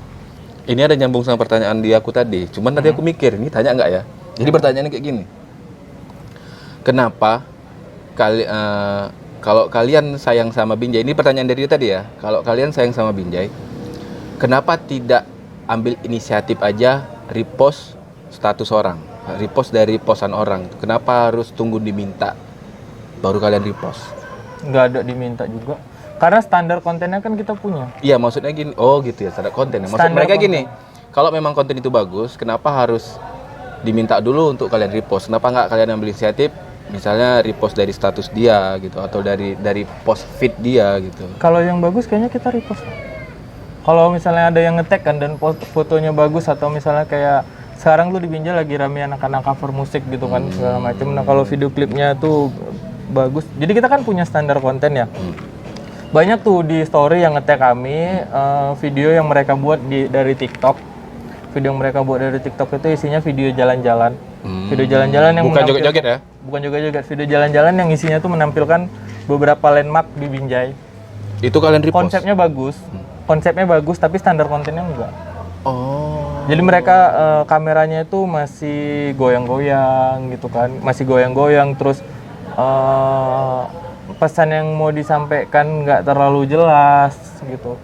Ini ada nyambung sama pertanyaan di aku tadi. Cuman tadi aku mikir, ini tanya nggak ya? Jadi pertanyaannya kayak gini. kenapa kalau kalian sayang sama Binjai, ini pertanyaan dari tadi ya, kalau kalian sayang sama Binjai, kenapa tidak ambil inisiatif aja repost status orang, repost dari posan orang? Kenapa harus tunggu diminta baru kalian repost? Nggak ada diminta juga. Karena standar kontennya kan kita punya. Iya, maksudnya gini. Oh gitu ya, standar konten. Maksud Standar mereka konten. gini, kalau memang konten itu bagus, kenapa harus diminta dulu untuk kalian repost? Kenapa nggak kalian ambil inisiatif, misalnya repost dari status dia gitu, atau dari post feed dia gitu? Kalau yang bagus kayaknya kita repost. Kalau misalnya ada yang nge-tag kan dan fotonya bagus, atau misalnya kayak sekarang tuh di Binjai lagi rame anak-anak cover musik gitu kan, segala macam. Nah kalau video klipnya tuh bagus, jadi kita kan punya standar konten ya. Banyak tuh di story yang nge-tag kami, video yang mereka buat dari TikTok. Video yang mereka buat dari TikTok itu isinya video jalan-jalan. Video jalan-jalan yang bukan joget-joget ya? Bukan joget-joget, video jalan-jalan yang isinya tuh menampilkan beberapa landmark di Binjai. Itu kalian repost? Konsepnya bagus, tapi standar kontennya enggak. Oh. Jadi mereka kameranya itu masih goyang-goyang gitu kan, masih goyang-goyang, terus pesan yang mau disampaikan nggak terlalu jelas gitu.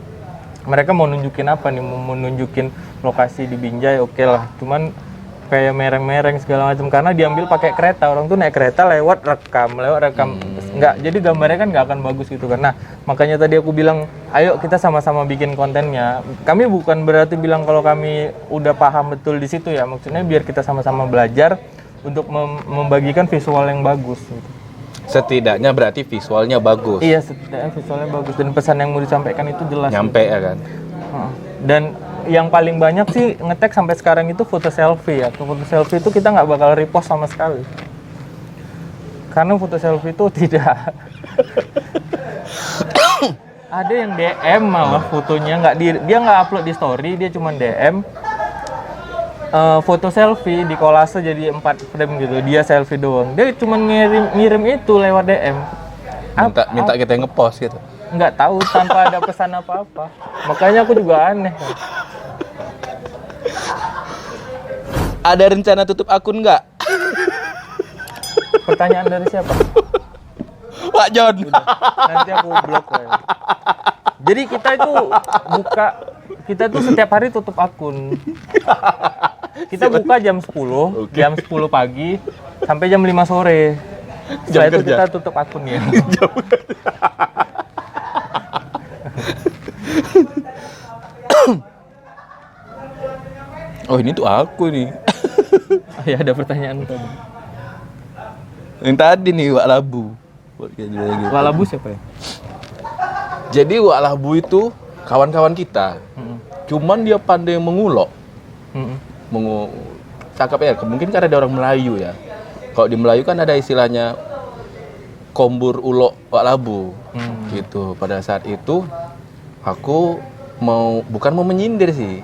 Mereka mau nunjukin apa nih? Mau nunjukin lokasi di Binjai, oke lah. Cuman kayak mereng-mereng segala macam, karena diambil pakai kereta. Orang tuh naik kereta lewat rekam. Nggak, jadi gambarnya kan nggak akan bagus gitu kan. Nah, makanya tadi aku bilang, ayo kita sama-sama bikin kontennya. Kami bukan berarti bilang kalau kami udah paham betul di situ ya. Maksudnya biar kita sama-sama belajar untuk membagikan visual yang bagus gitu. Setidaknya berarti visualnya bagus. Iya, setidaknya visualnya bagus dan pesan yang mau disampaikan itu jelas. Nyampe gitu. ya kan? Dan yang paling banyak sih nge-tag sampai sekarang itu foto selfie ya. Foto selfie itu kita nggak bakal repost sama sekali. Karena foto selfie itu tidak ada yang DM malah fotonya dia nggak upload di story, dia cuma DM foto selfie di kolase jadi 4 frame gitu, dia selfie doang, dia cuma ngirim itu lewat DM, minta kita ngepost gitu. Nggak tahu, tanpa ada pesan apa-apa. Makanya aku juga aneh kan. Ada rencana tutup akun nggak? Pertanyaan dari siapa? Pak John. Udah, nanti aku blok ya. Jadi kita tuh setiap hari tutup akun. Kita buka jam 10, jam 10 pagi sampai jam 5 sore. Setelah itu kita tutup akunnya. Oh ini tuh aku nih. Oh, ya ada pertanyaan tadi. Yang tadi nih Wak Labu. Wak Labu siapa ya? Jadi Wak Labu itu kawan-kawan kita. Cuman dia pandai mengulok. Cakep ya, mungkin karena ada orang Melayu ya. Kalau di Melayu kan ada istilahnya kombur ulok Wak Labu. Gitu. Pada saat itu aku bukan mau menyindir sih.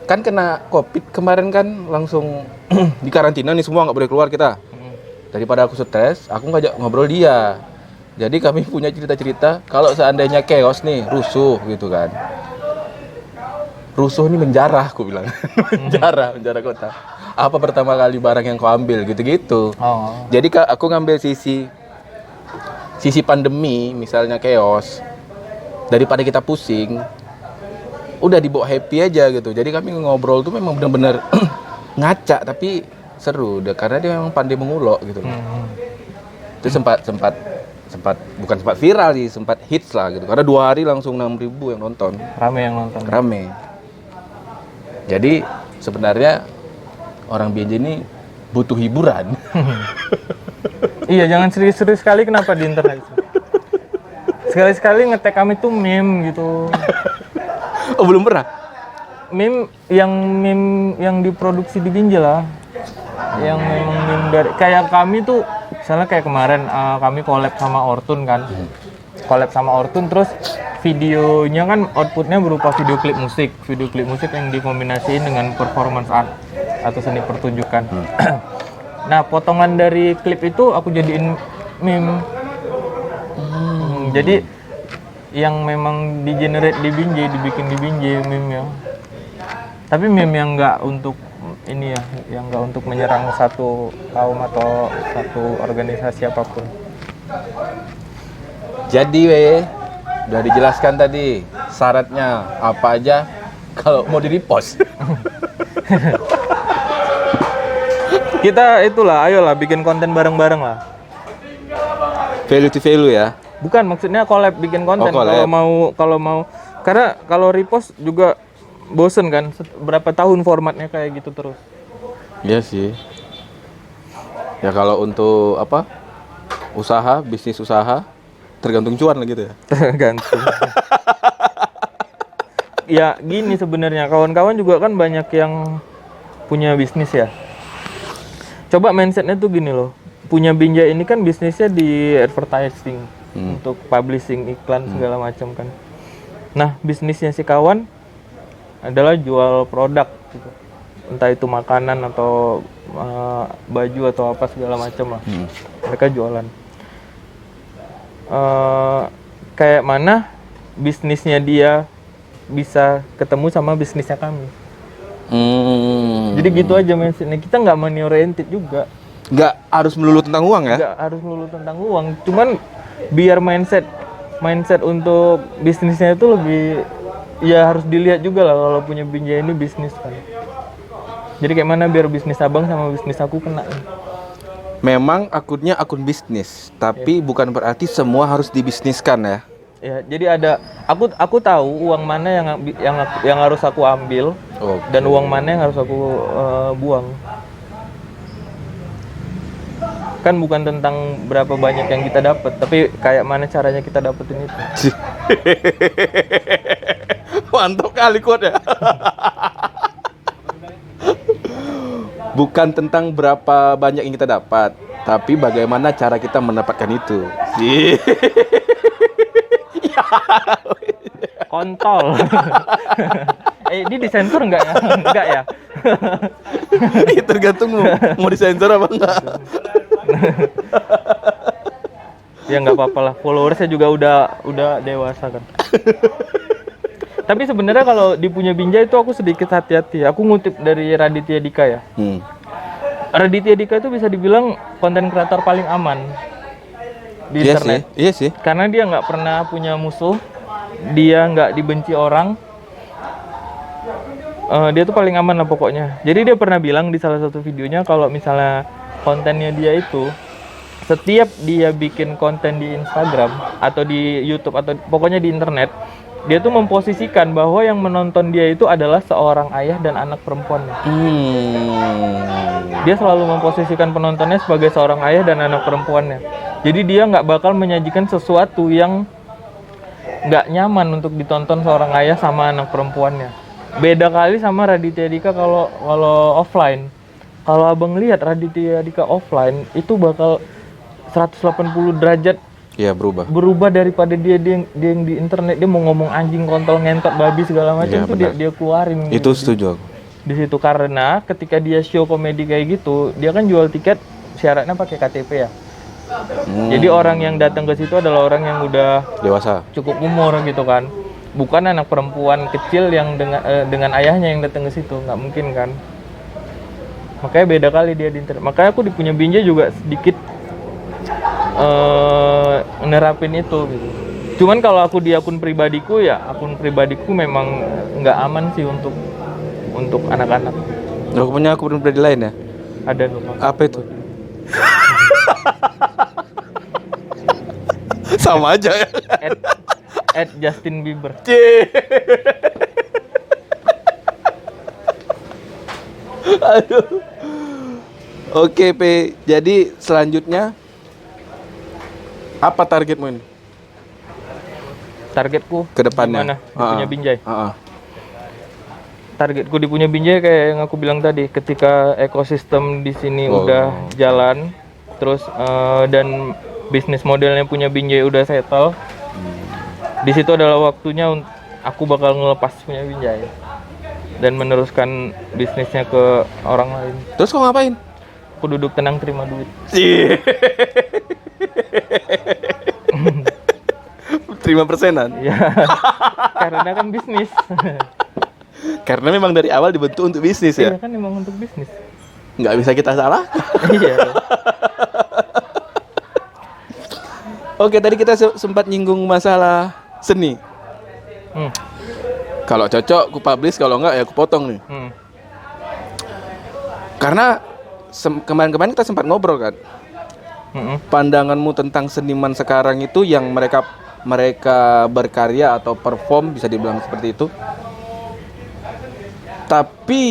Kan kena Covid kemarin kan langsung di karantina nih, semua nggak boleh keluar kita. Daripada aku stres, aku ngajak ngobrol dia. Jadi kami punya cerita-cerita kalau seandainya chaos nih, rusuh gitu kan. Rusuh ini menjarah, aku bilang. menjarah kota. Apa pertama kali barang yang kau ambil gitu-gitu. Oh. Jadi aku ngambil sisi pandemi, misalnya chaos. Daripada kita pusing, udah dibawa happy aja gitu. Jadi kami ngobrol tuh memang benar-benar ngaca tapi seru karena dia memang pandai mengulok gitu. Itu sempat bukan sempat viral sih, sempat hits lah gitu. Karena 2 hari langsung 6.000 yang nonton. Rame. Jadi sebenarnya orang Binjai ini butuh hiburan. Iya, jangan serius-serius sekali, kenapa di internet. Sekali-sekali nge-tag kami tuh meme gitu. Oh, belum pernah? Meme yang diproduksi di Binjai lah. Yang memang meme dari kayak kami tuh, misalnya kayak kemarin kami collab sama Ortun kan. Collab sama Ortun, terus videonya kan outputnya berupa video klip musik yang dikombinasiin dengan performance art atau seni pertunjukan. Nah, potongan dari klip itu aku jadiin meme. Jadi yang memang di-generate di Binjai, dibikin di Binjai meme-nya. Tapi meme yang nggak untuk ini ya, yang nggak untuk menyerang satu kaum atau satu organisasi apapun. Jadi udah dijelaskan tadi syaratnya apa aja kalau mau di-repost. Kita itulah, ayolah bikin konten bareng-bareng lah. Value to value ya. Bukan, maksudnya collab, bikin konten. Oh, collab. Kalau mau karena kalau repost juga bosen kan, berapa tahun formatnya kayak gitu terus. Iya sih. Ya kalau untuk apa? Usaha, bisnis usaha tergantung cuan lah gitu ya. Tergantung. Ya gini sebenarnya, kawan-kawan juga kan banyak yang punya bisnis ya. Coba mindsetnya tuh gini loh, punya Binjai ini kan bisnisnya di advertising, untuk publishing iklan segala macam kan. Nah bisnisnya si kawan adalah jual produk gitu. Entah itu makanan atau baju atau apa segala macam lah. Mereka jualan. Kayak mana bisnisnya dia bisa ketemu sama bisnisnya kami. Jadi gitu aja mindsetnya. Kita nggak money oriented juga. Nggak harus melulu tentang uang ya? Nggak harus melulu tentang uang. Cuman biar mindset untuk bisnisnya itu lebih, ya harus dilihat juga lah kalau punya Binjai ini bisnis kan. Jadi kayak mana biar bisnis abang sama bisnis aku kena. Memang akunnya akun bisnis, tapi bukan berarti semua harus dibisniskan ya. Ya, jadi ada aku tahu uang mana yang harus aku ambil dan uang mana yang harus aku buang. Kan bukan tentang berapa banyak yang kita dapat, tapi kayak mana caranya kita dapetin itu. Mantap kali quote ya. Bukan tentang berapa banyak yang kita dapat, tapi bagaimana cara kita mendapatkan itu. Kontol. Ini disensor nggak ya? Enggak ya? Tergantung mau disensor apa enggak. Ya nggak apa-apa lah, followersnya juga udah dewasa kan. Tapi sebenarnya kalau di punya Binjai itu aku sedikit hati-hati. Aku ngutip dari Raditya Dika ya. Raditya Dika itu bisa dibilang konten kreator paling aman di internet. Iya sih. Karena dia nggak pernah punya musuh, dia nggak dibenci orang. Dia tuh paling aman lah pokoknya. Jadi dia pernah bilang di salah satu videonya kalau misalnya kontennya dia itu, setiap dia bikin konten di Instagram atau di YouTube atau pokoknya di internet, dia tuh memposisikan bahwa yang menonton dia itu adalah seorang ayah dan anak perempuannya. Dia selalu memposisikan penontonnya sebagai seorang ayah dan anak perempuannya. Jadi dia nggak bakal menyajikan sesuatu yang nggak nyaman untuk ditonton seorang ayah sama anak perempuannya. Beda kali sama Raditya Dika kalau offline. Kalau abang lihat Raditya Dika offline itu bakal 180 derajat. Iya, berubah daripada dia yang di internet. Dia mau ngomong anjing, kontol, ngentot, babi segala macam itu dia keluarin. Itu setuju aku. Di situ karena ketika dia show komedi kayak gitu, dia kan jual tiket syaratnya pakai KTP ya. Jadi orang yang datang ke situ adalah orang yang udah dewasa, cukup umur gitu kan. Bukan anak perempuan kecil yang dengan ayahnya yang datang ke situ, nggak mungkin kan. Makanya beda kali dia di internet. Makanya aku di punya Binjai juga sedikit nerapin itu gitu. Cuman kalau aku di akun pribadiku ya, akun pribadiku memang nggak aman sih untuk anak-anak. Aku punya akun pribadi lain ya? Ada dong. Apa itu? Sama aja ya. At Justin Bieber. Aduh. Oke, P. Jadi selanjutnya apa targetmu ini? Targetku ke depannya di punya Binjai. Targetku di punya Binjai kayak yang aku bilang tadi, ketika ekosistem di sini udah jalan, terus dan bisnis modelnya punya Binjai udah settle, di situ adalah waktunya aku bakal ngelepas punya Binjai dan meneruskan bisnisnya ke orang lain. Terus kau ngapain? Aku duduk tenang terima duit. Terima persenan? Ya, karena kan bisnis. Karena memang dari awal dibentuk untuk bisnis ya. Iya kan emang untuk bisnis. Nggak bisa kita salah. Iya. Oke, tadi kita sempat nyinggung masalah seni. Kalau cocok, ku publish. Kalau nggak, ya ku potong nih. Karena kemarin-kemarin kita sempat ngobrol kan. Pandanganmu tentang seniman sekarang itu yang mereka berkarya atau perform, bisa dibilang seperti itu. Tapi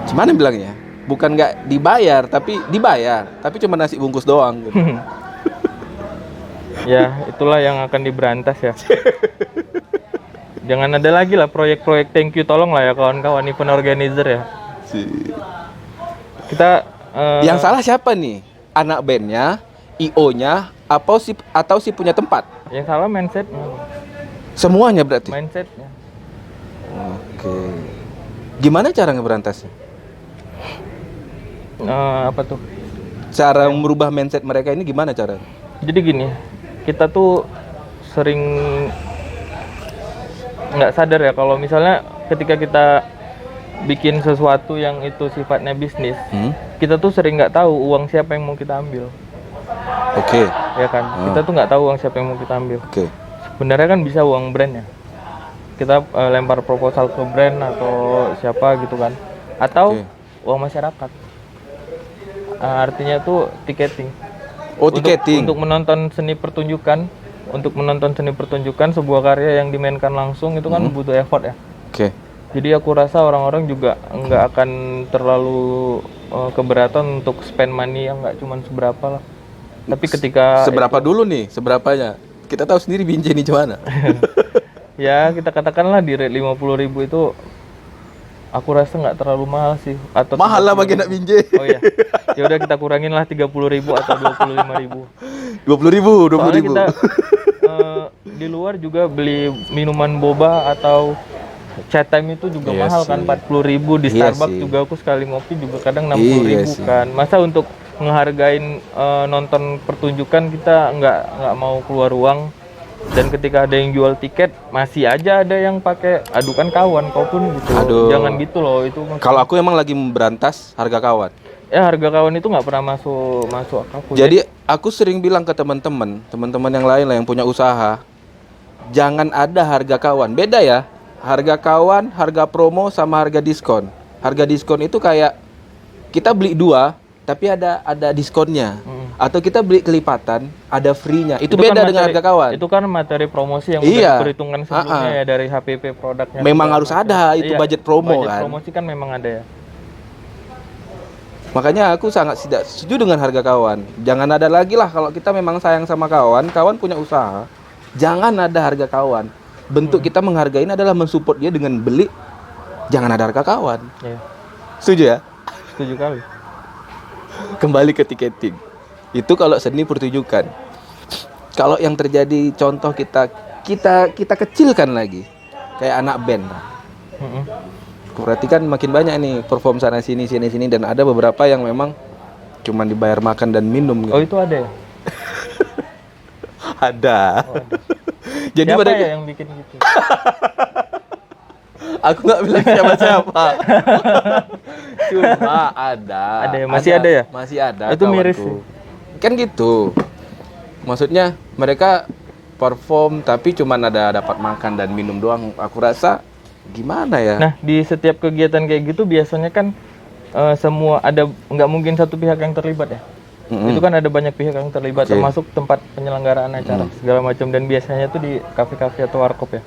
gimana bilangnya? Bukan nggak dibayar, tapi dibayar. Tapi cuma nasi bungkus doang gitu. Ya, itulah yang akan diberantas ya. Jangan ada lagi lah proyek-proyek thank you, tolong lah ya kawan-kawan event organizer ya. Kita yang salah siapa nih? Anak bandnya, IO-nya, atau si punya tempat? Yang salah mindsetnya. Semuanya berarti? Mindsetnya. Oke. Gimana cara ngeberantasnya? Apa tuh? Cara merubah mindset mereka ini gimana caranya? Jadi gini, kita tuh sering nggak sadar ya kalau misalnya ketika kita bikin sesuatu yang itu sifatnya bisnis, kita tuh sering nggak tahu uang siapa yang mau kita ambil. Oke. Ya kan, kita tuh nggak tahu uang siapa yang mau kita ambil. Oke. Sebenarnya kan bisa uang brand ya. Kita lempar proposal ke brand atau siapa gitu kan, atau uang masyarakat. Artinya tuh tiketing. Oh, tiketing. Untuk menonton seni pertunjukan, sebuah karya yang dimainkan langsung itu kan butuh effort ya. Oke. Jadi aku rasa orang-orang juga nggak akan terlalu keberatan untuk spend money yang nggak cuma seberapa lah. Tapi ketika seberapa dulu nih, seberapanya? Kita tahu sendiri Binjai ini gimana. Ya kita katakanlah di rate 50.000 itu aku rasa nggak terlalu mahal sih. Atau mahal lah bagi anak Binjai. Oh iya. Ya udah kita kurangin lah 30.000 atau 25.000. 20.000. Soalnya kita di luar juga beli minuman boba atau chat time itu juga mahal kan, 40.000 di Starbucks juga. Aku sekali ngopi juga kadang 60.000 kan. Masa untuk ngehargain nonton pertunjukan kita nggak mau keluar uang. Dan ketika ada yang jual tiket masih aja ada yang pakai adukan kawan kau pun gitu. Jangan gitu loh itu. Kalau aku emang lagi memberantas harga kawan. Ya harga kawan itu nggak pernah masuk akal. Jadi aku sering bilang ke teman-teman yang lain lah yang punya usaha, jangan ada harga kawan. Beda ya. Harga kawan, harga promo sama harga diskon. Harga diskon itu kayak kita beli 2 tapi ada diskonnya. Atau kita beli kelipatan, ada free-nya. Itu beda kan dengan harga kawan. Itu kan materi promosi yang udah diperhitungkan sebelumnya ya dari HPP produknya. Memang harus ada itu budget promo kan. Budget promosi kan memang ada ya. Makanya aku sangat tidak setuju dengan harga kawan. Jangan ada lagi lah kalau kita memang sayang sama kawan punya usaha. Jangan ada harga kawan. Bentuk kita menghargai ini adalah mensupport dia dengan beli. Jangan ada harga kawan. Iya. Setuju ya? Setuju kali. Kembali ke tiketing. Itu kalau seni pertunjukan. Kalau yang terjadi contoh kita kecilkan lagi. Kayak anak band. Berarti kan makin banyak nih perform sana sini dan ada beberapa yang memang cuman dibayar makan dan minum gitu. Oh, itu ada ya? Ada. Oh, ada. Jadi siapa mereka ya yang bikin gitu? Aku nggak bilang siapa. Cuma ada. Ada ya? Masih ada ya? Masih ada. Itu miris sih. Kan gitu. Maksudnya mereka perform tapi cuman ada dapat makan dan minum doang. Aku rasa gimana ya? Nah, di setiap kegiatan kayak gitu biasanya kan semua ada, nggak mungkin satu pihak yang terlibat ya. Itu kan ada banyak pihak yang terlibat, termasuk tempat penyelenggaraan acara segala macam, dan biasanya tuh di kafe-kafe atau warkop ya.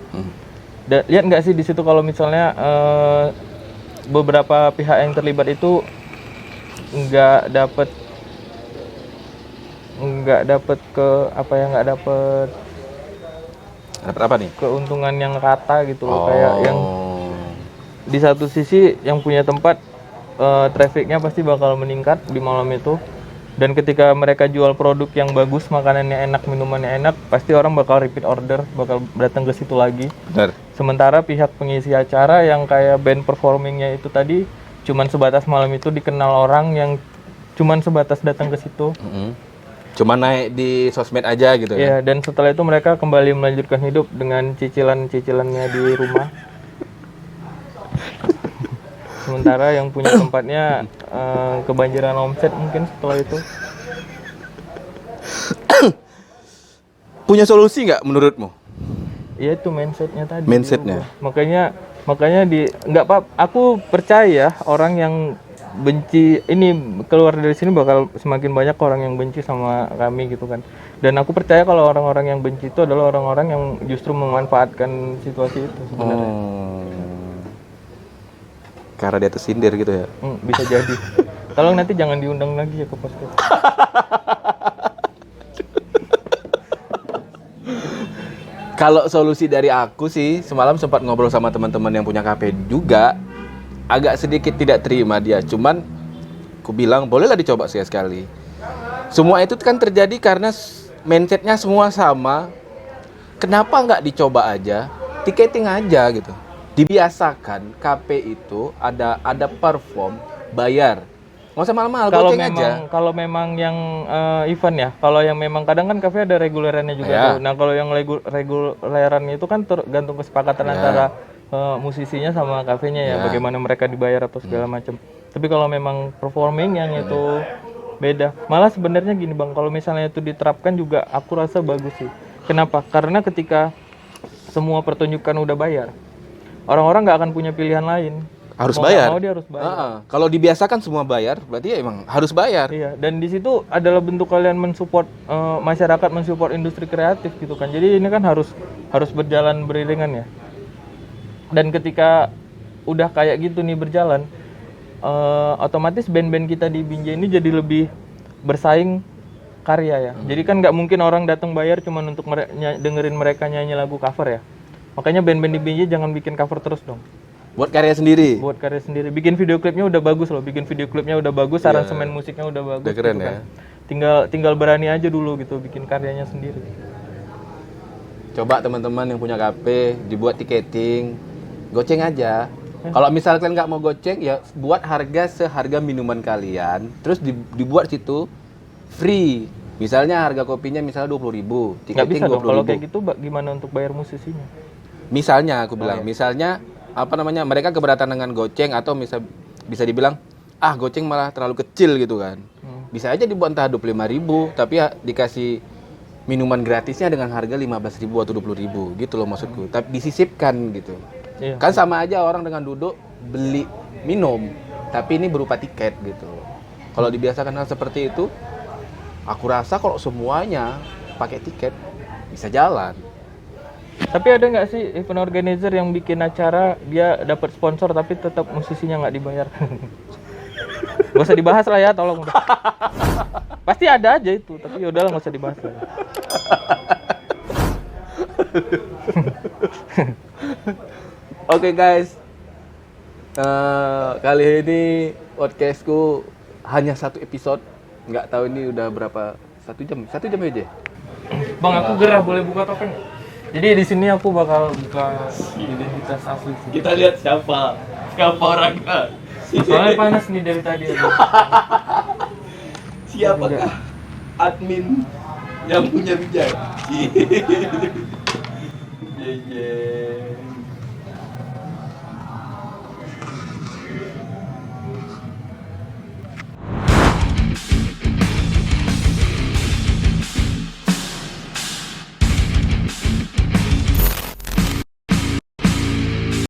Dan lihat nggak sih di situ kalau misalnya beberapa pihak yang terlibat itu nggak dapet apa nih? Keuntungan yang rata gitu loh. Kayak yang di satu sisi yang punya tempat trafficnya pasti bakal meningkat di malam itu, dan ketika mereka jual produk yang bagus, makanannya enak, minumannya enak, pasti orang bakal repeat order, bakal datang ke situ lagi. Benar. Sementara pihak pengisi acara yang kayak band performingnya itu tadi cuman sebatas malam itu dikenal orang yang cuman sebatas datang ke situ. Cuma naik di sosmed aja gitu ya. Dan setelah itu mereka kembali melanjutkan hidup dengan cicilan-cicilannya di rumah. Sementara yang punya tempatnya kebanjiran omset mungkin setelah itu. Punya solusi nggak menurutmu? Iya itu mindsetnya tadi. Mindsetnya. Makanya nggak apa. Aku percaya orang yang benci ini keluar dari sini bakal semakin banyak orang yang benci sama kami gitu kan. Dan aku percaya kalau orang-orang yang benci itu adalah orang-orang yang justru memanfaatkan situasi itu sebenarnya. Karena dia tersindir gitu ya. Bisa jadi. Tolong nanti jangan diundang lagi ya ke podcast. Kalau solusi dari aku sih, semalam sempat ngobrol sama teman-teman yang punya kafe juga, agak sedikit tidak terima dia. Cuman, aku bilang bolehlah dicoba sekali. Semua itu kan terjadi karena mindsetnya semua sama. Kenapa nggak dicoba aja, tiketing aja gitu. Dibiasakan kafe itu ada perform bayar. Nggak usah mahal-mahal, goceng aja. Kalau memang yang event ya, kalau yang memang kadang kan kafe ada regulerannya juga tuh. Nah kalau yang reguleran itu kan tergantung kesepakatan antara musisinya sama kafenya ya, bagaimana mereka dibayar atau segala macam. Tapi kalau memang performing yang itu beda. Malah sebenarnya gini bang, kalau misalnya itu diterapkan juga aku rasa bagus sih. Kenapa? Karena ketika semua pertunjukan udah bayar, orang-orang nggak akan punya pilihan lain. Harus bayar. Mau dia harus bayar. Kalau dibiasakan semua bayar, berarti ya emang harus bayar. Iya, dan di situ adalah bentuk kalian mensupport masyarakat, mensupport industri kreatif gitu kan. Jadi ini kan harus berjalan beriringan ya. Dan ketika udah kayak gitu nih berjalan, otomatis band-band kita di Binjai ini jadi lebih bersaing karya ya. Jadi kan nggak mungkin orang datang bayar cuma untuk dengerin mereka nyanyi lagu cover ya. Makanya band-band di Binjai jangan bikin cover terus dong. Buat karya sendiri. Bikin video klipnya udah bagus loh. Aransemen musiknya udah bagus. Udah keren gitu ya. Kan. Tinggal berani aja dulu gitu bikin karyanya sendiri. Coba teman-teman yang punya kafe dibuat tiketing, goceng aja. Kalau misal kalian nggak mau goceng, ya buat harga seharga minuman kalian. Terus dibuat situ free. Misalnya harga kopinya misalnya 20.000, tiketing 20.000. Kalau kayak gitu gimana untuk bayar musisinya? Misalnya aku bilang, misalnya mereka keberatan dengan goceng atau bisa dibilang goceng malah terlalu kecil gitu kan. Bisa aja dibuat entah 25.000 tapi ya dikasih minuman gratisnya dengan harga 15.000 atau 20.000 gitu loh maksudku. Tapi disisipkan gitu. Iya. Kan sama aja orang dengan duduk beli minum tapi ini berupa tiket gitu. Kalau dibiasakan hal seperti itu, aku rasa kalau semuanya pakai tiket bisa jalan. Tapi ada nggak sih event organizer yang bikin acara dia dapat sponsor tapi tetap musisinya nggak dibayar? Gak usah dibahas lah ya, tolong udah. Pasti ada aja itu, tapi yaudahlah nggak usah dibahas lah. Oke guys, kali ini podcastku hanya 1 episode. Nggak tahu ini udah berapa, 1 jam aja. Bang, aku gerah, boleh buka topeng? Jadi di sini aku bakal buka identitas asli sih. Kita lihat siapa orangnya. Soalnya panas nih dari tadi. Siapakah admin yang punya Binjai?